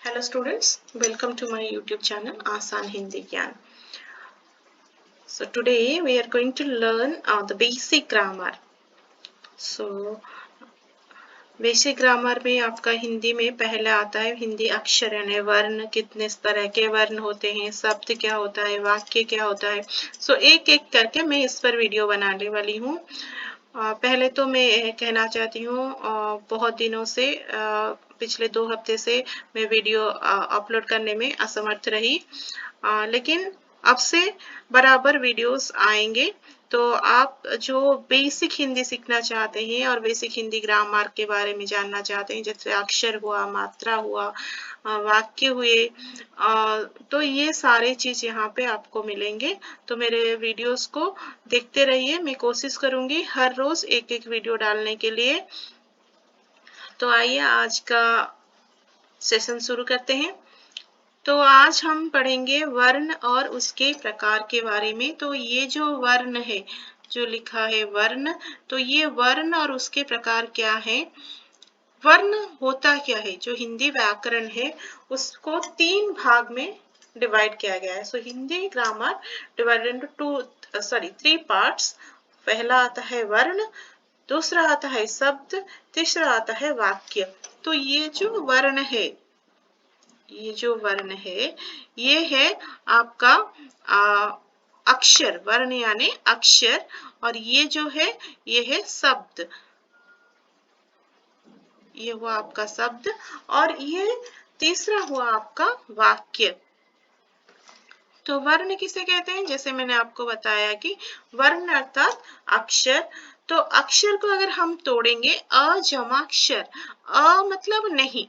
Hello students, welcome to my YouTube channel Asan Hindi Gyan. So today we are going to learn the basic grammar. So basic grammar में आपका हिंदी में पहले आता है हिंदी अक्षर यानी वर्ण, कितने तरह के वर्ण होते हैं, शब्द क्या होता है, वाक्य क्या होता है। सो एक एक करके मैं इस पर वीडियो बनाने वाली हूँ। पहले तो मैं कहना चाहती हूँ बहुत दिनों से पिछले 2 हफ्ते से मैं वीडियो अपलोड करने में असमर्थ रही, लेकिन अब से बराबर वीडियोस आएंगे। तो आप जो बेसिक हिंदी सीखना चाहते हैं और बेसिक हिंदी ग्रामर के बारे में जानना चाहते हैं, जैसे अक्षर हुआ, मात्रा हुआ, वाक्य हुए, तो ये सारे चीज यहाँ पे आपको मिलेंगे। तो मेरे वीडियोस को देखते रहिए। मैं कोशिश करूंगी हर रोज एक एक वीडियो डालने के लिए। तो आइए आज का सेशन शुरू करते हैं। तो आज हम पढ़ेंगे वर्ण और उसके प्रकार के बारे में। तो ये जो वर्ण है, जो लिखा है वर्ण, तो ये वर्ण और उसके प्रकार क्या है। वर्ण होता क्या है, जो हिंदी व्याकरण है उसको 3 भाग में डिवाइड किया गया है। So Hindi grammar divided into 3 parts. पहला आता है वर्ण, दूसरा आता है शब्द, तीसरा आता है वाक्य। तो ये जो वर्ण है, ये जो वर्ण है, ये है आपका अक्षर। वर्ण यानी अक्षर, और ये जो है ये है शब्द, ये हुआ आपका शब्द, और ये तीसरा हुआ आपका वाक्य। तो वर्ण किसे कहते हैं, जैसे मैंने आपको बताया कि वर्ण अर्थात अक्षर। तो अक्षर को अगर हम तोड़ेंगे, अ जमा अक्षर, अ मतलब नहीं,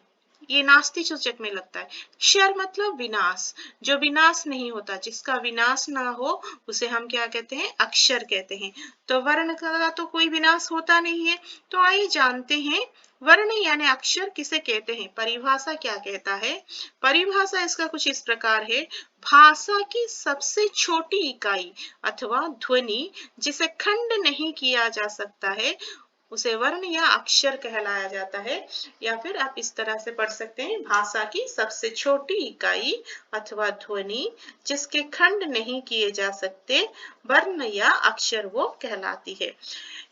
ये नास्ति सूचक में लगता है। क्षर मतलब विनाश, जो विनाश नहीं होता, जिसका विनाश ना हो उसे हम क्या कहते हैं, अक्षर कहते हैं। तो वर्ण का तो कोई विनाश होता नहीं है। तो आइए जानते हैं वर्ण यानी अक्षर किसे कहते हैं। परिभाषा क्या कहता है, परिभाषा इसका कुछ इस प्रकार है। भाषा की सबसे छोटी इकाई अथवा ध्वनि जिसे खंड नहीं किया जा सकता है, उसे वर्ण या अक्षर कहलाया जाता है। या फिर आप इस तरह से पढ़ सकते हैं, भाषा की सबसे छोटी इकाई अथवा ध्वनि जिसके खंड नहीं किए जा सकते, वर्ण या अक्षर वो कहलाती है।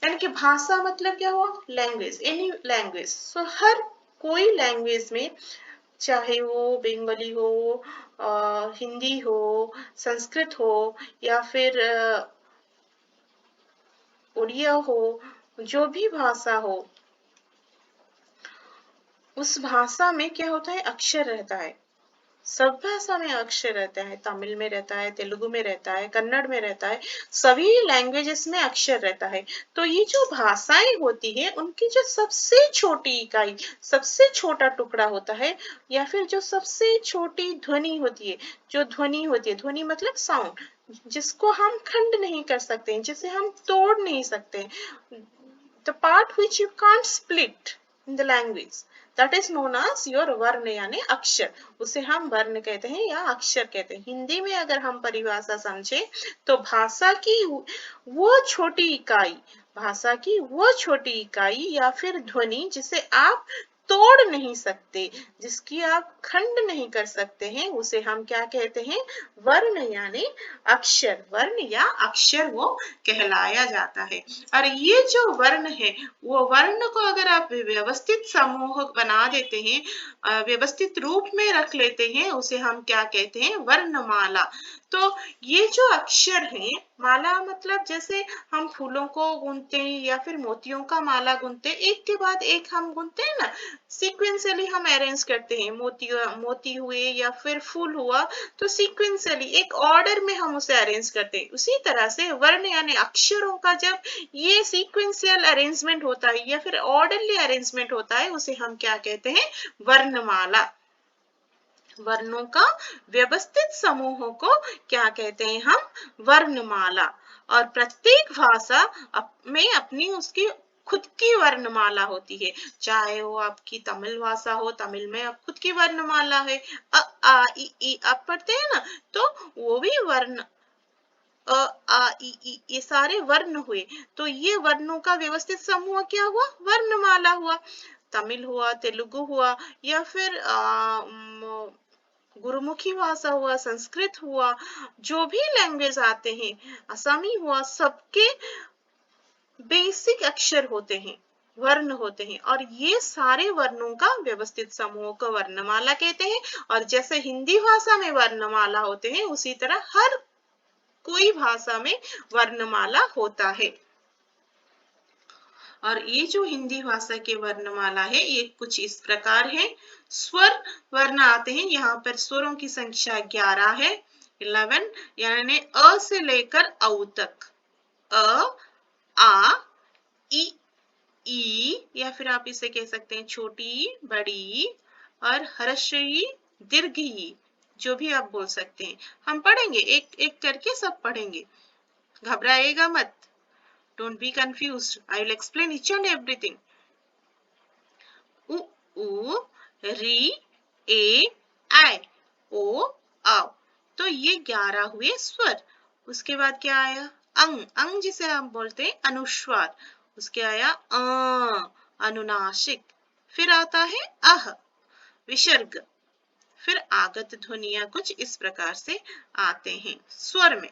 यानी कि भाषा मतलब क्या हुआ, लैंग्वेज, एनी लैंग्वेज। सो हर कोई लैंग्वेज में, चाहे वो बंगाली हो, हिंदी हो, संस्कृत हो, या फिर उड़िया हो, जो भी भाषा हो, उस भाषा में क्या होता है, अक्षर रहता है। सब भाषा में अक्षर रहता है, तमिल में रहता है, तेलुगु में रहता है, कन्नड़ में रहता है, सभी लैंग्वेजेस में अक्षर रहता है। तो ये जो भाषाएं होती है, उनकी जो सबसे छोटी इकाई, सबसे छोटा टुकड़ा होता है, या फिर जो सबसे छोटी ध्वनि होती है, जो ध्वनि होती है, ध्वनि मतलब साउंड, जिसको हम खंड नहीं कर सकते, जिसे हम तोड़ नहीं सकते, the part which you can't split in the language, that is known as your वर्ण यानी अक्षर। उसे हम वर्ण कहते हैं या अक्षर कहते हैं। हिंदी में अगर हम परिभाषा समझे, तो भाषा की वो छोटी इकाई, भाषा की वो छोटी इकाई या फिर ध्वनि जिसे आप तोड़ नहीं सकते, जिसकी आप खंड नहीं कर सकते हैं, उसे हम क्या कहते हैं, वर्ण यानी अक्षर। वर्ण या अक्षर वो कहलाया जाता है। और ये जो वर्ण है, वो वर्ण को अगर आप व्यवस्थित समूह बना देते हैं, व्यवस्थित रूप में रख लेते हैं, उसे हम क्या कहते हैं, वर्णमाला। तो ये जो अक्षर है, माला मतलब जैसे हम फूलों को गूंथते हैं या फिर मोतियों का माला गूंथते हैं, एक के बाद एक हम गूंथते हैं ना, सीक्वेंशियली हम अरेंज करते हैं। मोती हुए या फिर फूल हुआ, तो सीक्वेंशियली एक ऑर्डर में हम उसे अरेंज करते हैं। उसी तरह से वर्ण यानी अक्षरों का जब ये सीक्वेंशियल अरेंजमेंट होता है या फिर ऑर्डरली अरेंजमेंट होता है, उसे हम क्या कहते हैं, वर्णमाला। वर्णों का व्यवस्थित समूहों को क्या कहते हैं हम, वर्णमाला। और प्रत्येक भाषा में अपनी उसकी खुद की वर्णमाला होती है। चाहे वो आपकी तमिल भाषा हो, तमिल में आप खुद की वर्णमाला है, अ आ इ ई आप पढ़ते हैं ना, तो वो भी वर्ण, अ आ इ ई ये सारे वर्ण हुए। तो ये वर्णों का व्यवस्थित समूह क्या हुआ, वर्णमाला हुआ। तमिल हुआ, तेलुगु हुआ या फिर गुरुमुखी भाषा हुआ, संस्कृत हुआ, जो भी लैंग्वेज आते हैं, असमी हुआ, सबके बेसिक अक्षर होते हैं, वर्ण होते हैं और ये सारे वर्णों का व्यवस्थित समूह को वर्णमाला कहते हैं। और जैसे हिंदी भाषा में वर्णमाला होते हैं उसी तरह हर कोई भाषा में वर्णमाला होता है। और ये जो हिंदी भाषा के वर्णमाला है ये कुछ इस प्रकार है। स्वर वर्ण आते हैं, यहाँ पर स्वरों की संख्या 11 है, 11, यानी अ से लेकर औ तक। अ, आ, ई या फिर आप इसे कह सकते हैं छोटी, बड़ी और ह्रस्व दीर्घ ई, जो भी आप बोल सकते हैं। हम पढ़ेंगे एक एक करके, सब पढ़ेंगे, घबराइएगा मत। Don't be confused. I will explain each and everything. U, U, री, ए, आई, ओ, आओ। तो ये 11 हुए स्वर। उसके बाद क्या आया? अंग, अंग जिसे हम बोलते हैं अनुस्वार। उसके आया अनुनासिक। फिर आता है अह, विसर्ग। फिर आगत ध्वनियां कुछ इस प्रकार से आते हैं स्वर में।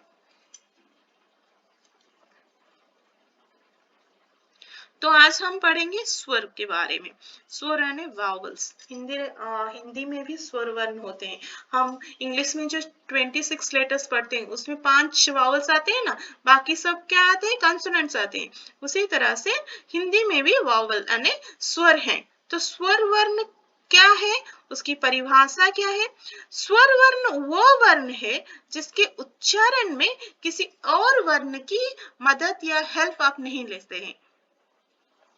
तो आज हम पढ़ेंगे स्वर के बारे में। स्वर यानी वावल्स। हिंदी में भी स्वर वर्ण होते हैं। हम इंग्लिश में जो 26 लेटर्स पढ़ते हैं उसमें 5 वावल्स आते हैं ना, बाकी सब क्या आते हैं? कंसोनेंट्स आते हैं। उसी तरह से हिंदी में भी वावल यानी स्वर हैं। तो स्वर वर्ण क्या है, उसकी परिभाषा क्या है? स्वर वर्ण वो वर्ण है जिसके उच्चारण में किसी और वर्ण की मदद या हेल्प आप नहीं लेते हैं।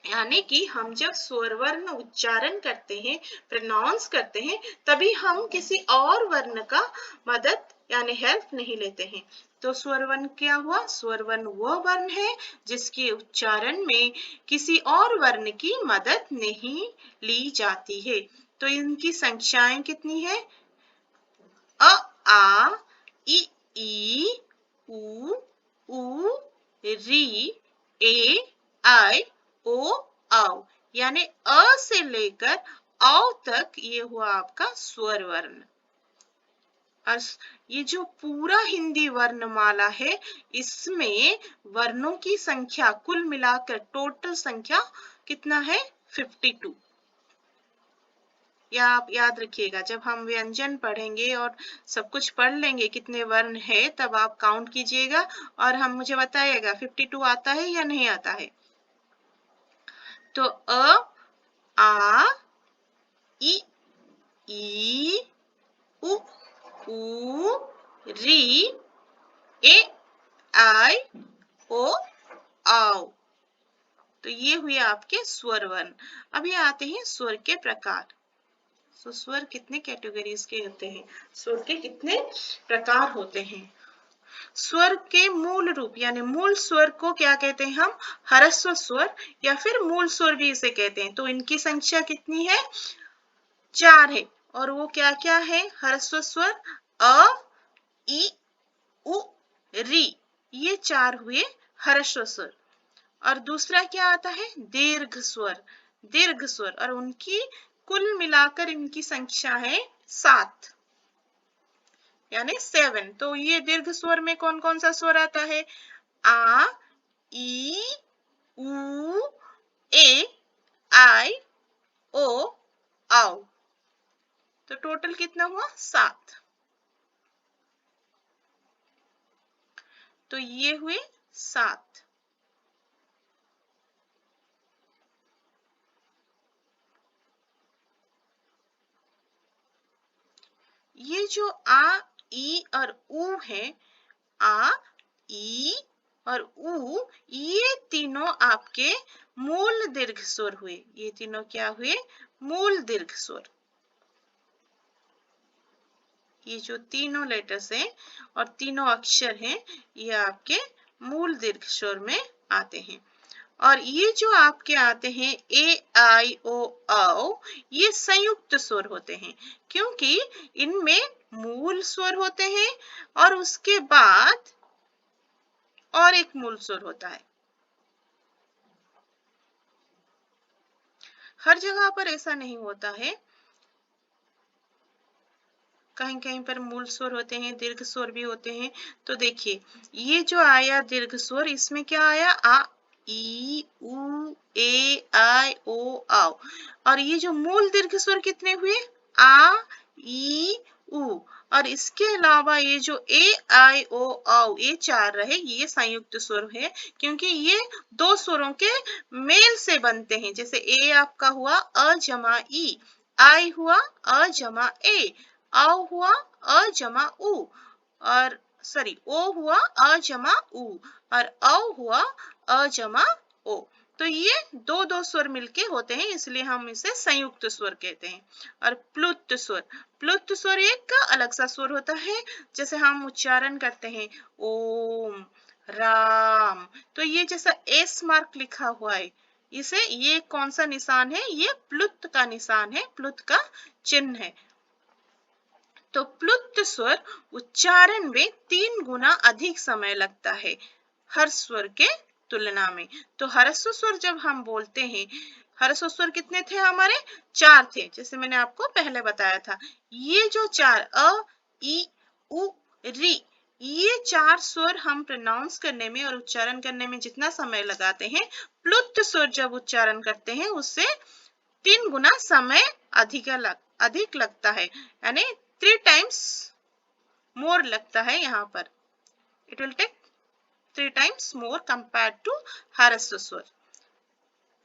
यानी कि हम जब स्वर वर्ण उच्चारण करते हैं, प्रोनाउंस करते हैं, तभी हम किसी और वर्ण का मदद यानी हेल्प नहीं लेते हैं। तो स्वर वर्ण क्या हुआ? स्वर वर्ण वो वर्ण है जिसके उच्चारण में किसी और वर्ण की मदद नहीं ली जाती है। तो इनकी संख्याएं कितनी है? अ, आ, ई, उ, री, ए, आई, ओ, औ, यानी अ से लेकर औ तक ये हुआ आपका स्वर वर्ण। और ये जो पूरा हिंदी वर्णमाला है इसमें वर्णों की संख्या कुल मिलाकर टोटल संख्या कितना है? 52। या आप याद रखिएगा, जब हम व्यंजन पढ़ेंगे और सब कुछ पढ़ लेंगे कितने वर्ण है, तब आप काउंट कीजिएगा और हम मुझे बताइएगा 52 आता है या नहीं आता है। तो अ, आ, ई, उ, री, ए, आई, ओ, औ। तो ये हुए आपके स्वर वर्ण। अभी आते हैं स्वर के प्रकार। तो स्वर कितने कैटेगरीज के होते हैं? स्वर के कितने प्रकार होते हैं? स्वर के मूल रूप यानी मूल स्वर को क्या कहते हैं हम? ह्रस्व स्वर या फिर मूल स्वर भी इसे कहते हैं। तो इनकी संख्या कितनी है? 4 है। और वो क्या क्या है? ह्रस्व स्वर अ, ई, उ, री, ये 4 हुए ह्रस्व स्वर। और दूसरा क्या आता है? दीर्घ स्वर। दीर्घ स्वर, और उनकी कुल मिलाकर इनकी संख्या है 7 यानी 7। तो ये दीर्घ स्वर में कौन कौन सा स्वर आता है? आ, ई, उ, ए, आई, ओ, औ। तो टोटल कितना हुआ? 7। तो ये हुए 7। ये जो आ, ई और उ है, आ, ई और उ, ये तीनों आपके मूल दीर्घ स्वर हुए। ये तीनों क्या हुए? मूल दीर्घ स्वर। ये जो तीनों लेटर्स हैं और तीनों अक्षर हैं, ये आपके मूल दीर्घ स्वर में आते हैं। और ये जो आपके आते हैं ए, आई, ओ, औ, ये संयुक्त स्वर होते हैं, क्योंकि इनमें मूल स्वर होते हैं और उसके बाद और एक मूल स्वर होता है। हर जगह पर ऐसा नहीं होता है, कहीं कहीं पर मूल स्वर होते हैं, दीर्घ स्वर भी होते हैं। तो देखिए ये जो आया दीर्घ स्वर, इसमें क्या आया, आ ई उ ए आई ओ आओ। और ये जो मूल दीर्घ स्वर कितने हुए, आ ई उ। और इसके अलावा ये जो ए आई ओ आओ, ये चार रहे, ये संयुक्त स्वर है, क्योंकि ये दो स्वरों के मेल से बनते हैं। जैसे ए आपका हुआ अ जमा ई, आई हुआ अ जमा ए, आओ हुआ अ जमा उ, और सॉरी ओ हुआ अ जमा उ, और औ हुआ अ जमा ओ। तो ये दो दो स्वर मिलके होते हैं, इसलिए हम इसे संयुक्त स्वर कहते हैं। और प्लुत स्वर, प्लुत स्वर एक अलग सा स्वर होता है। जैसे हम उच्चारण करते हैं ओम, राम, तो ये जैसा एस मार्क लिखा हुआ है, इसे, ये कौन सा निशान है, ये प्लुत का निशान है, प्लुत का चिन्ह है। तो प्लुत स्वर उच्चारण में 3 गुना अधिक समय लगता है हर स्वर के तुलना में। तो ह्रस्व स्वर जब हम बोलते हैं, ह्रस्व स्वर कितने थे हमारे, 4 थे, जैसे मैंने आपको पहले बताया था। ये जो 4 अ ई उ री, ये 4 स्वर हम प्रोनाउंस करने में और उच्चारण करने में जितना समय लगाते हैं, प्लुत स्वर जब उच्चारण करते हैं उससे 3 गुना समय अधिक लगता है, यानी 3 times more लगता है यहाँ पर। It will take 3 times more compared to ह्रस्व स्वर।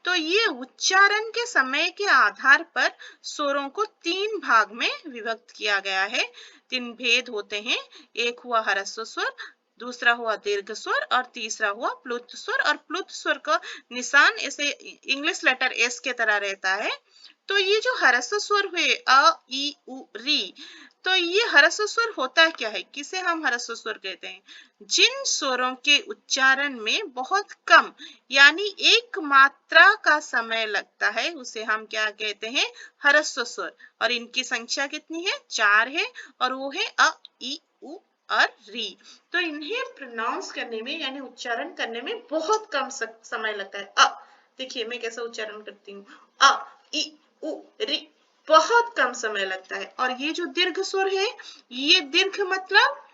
तो ये उच्चारण के समय के आधार पर स्वरों को 3 भाग में विभक्त किया गया है। 3 भेद होते हैं, एक हुआ ह्रस्व स्वर, दूसरा हुआ दीर्घ स्वर, और तीसरा हुआ प्लुत स्वर। और प्लुत स्वर का निशान ऐसे इंग्लिश लेटर एस के तरह रहता है। तो ये जो ह्रस्व स्वर हुए अ ई उ री, तो ये ह्रस्व स्वर होता क्या है, किसे हम ह्रस्व स्वर कहते हैं, जिन स्वरों के उच्चारण में बहुत कम यानी एक मात्रा का समय लगता है, उसे हम क्या कहते हैं, ह्रस्व स्वर। और इनकी संख्या कितनी है, 4 है, और वो है अ ई उ और री। तो इन्हें प्रोनाउंस करने में यानी उच्चारण करने में बहुत कम समय लगता है। देखिए मैं कैसा उच्चारण करती हूँ, अ ई उ री, बहुत कम समय लगता है। और ये जो दीर्घ स्वर है, ये दीर्घ मतलब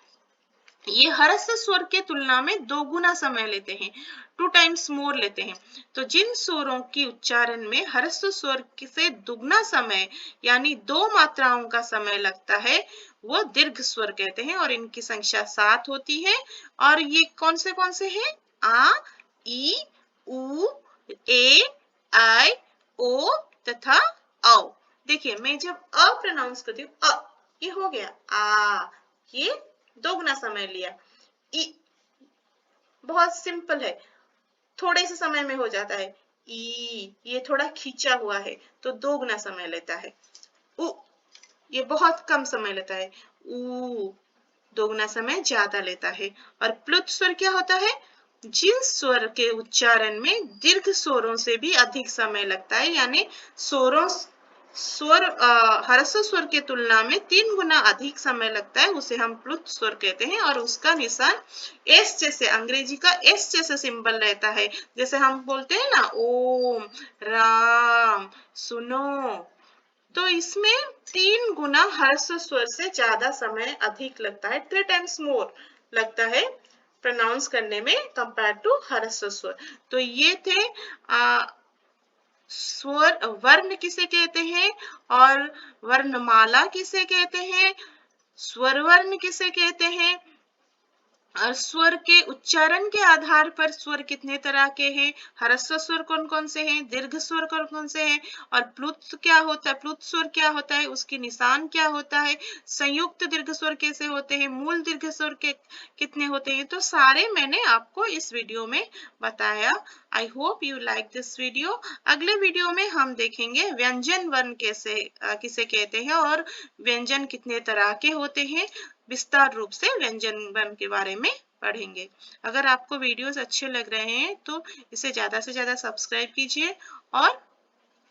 ये ह्रस्व स्वर के तुलना में 2 गुना समय लेते हैं, 2 times more लेते हैं। तो जिन स्वरों की उच्चारण में ह्रस्व स्वर से दुगना समय यानी 2 मात्राओं का समय लगता है, वो दीर्घ स्वर कहते हैं, और इनकी संख्या 7 होती है। और ये कौन से हैं, आ ई उ ए आई ओ तथा औ। देखिए मैं जब अ प्रोनाउंस करती हूँ, ये हो गया आ, ये 2 गुना समय लिया। ई बहुत सिंपल है, थोड़े से समय में हो जाता है। ई ये थोड़ा खींचा हुआ है, तो 2 गुना समय लेता है। उ ये बहुत कम समय लेता है। ऊ 2 गुना समय ज्यादा लेता है। और प्लुत स्वर क्या होता है, जिन स्वर के उच्चारण में दीर्घ स्वरों से भी अधिक समय लगता है, यानी ह्रस्व स्वर के तुलना में 3 गुना अधिक समय लगता है, उसे हम प्लुत स्वर कहते हैं। और उसका निशान एस जैसे, अंग्रेजी का एस जैसे सिंबल रहता है, जैसे हम बोलते हैं ना ओम, राम, सुनो। तो इसमें 3 गुना ह्रस्व स्वर से ज्यादा समय अधिक लगता है, 3 times more लगता है प्रोनाउंस करने में कंपेयर टू ह्रस्व स्वर। तो ये थे स्वर, वर्ण किसे कहते हैं और वर्णमाला किसे कहते हैं, स्वर वर्ण किसे कहते हैं, और स्वर के उच्चारण के आधार पर स्वर कितने तरह के हैं, ह्रस्व स्वर कौन कौन से हैं, दीर्घ स्वर कौन कौन से हैं, और प्लुत क्या होता है, प्लुत स्वर क्या होता है, उसकी निशान क्या होता है, संयुक्त दीर्घ स्वर कैसे होते हैं, मूल दीर्घ स्वर के कितने होते हैं, तो सारे मैंने आपको इस वीडियो में बताया। I hope you like this video. अगले वीडियो में हम देखेंगे व्यंजन वर्ण किसे कहते हैं और व्यंजन कितने तरह के होते हैं, विस्तार रूप से व्यंजन वर्ण के बारे में पढ़ेंगे। अगर आपको वीडियोस अच्छे लग रहे हैं तो इसे ज्यादा से ज्यादा सब्सक्राइब कीजिए और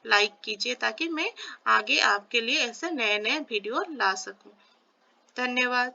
लाइक कीजिए, ताकि मैं आगे आपके लिए ऐसे नए नए वीडियो ला सकूं। धन्यवाद।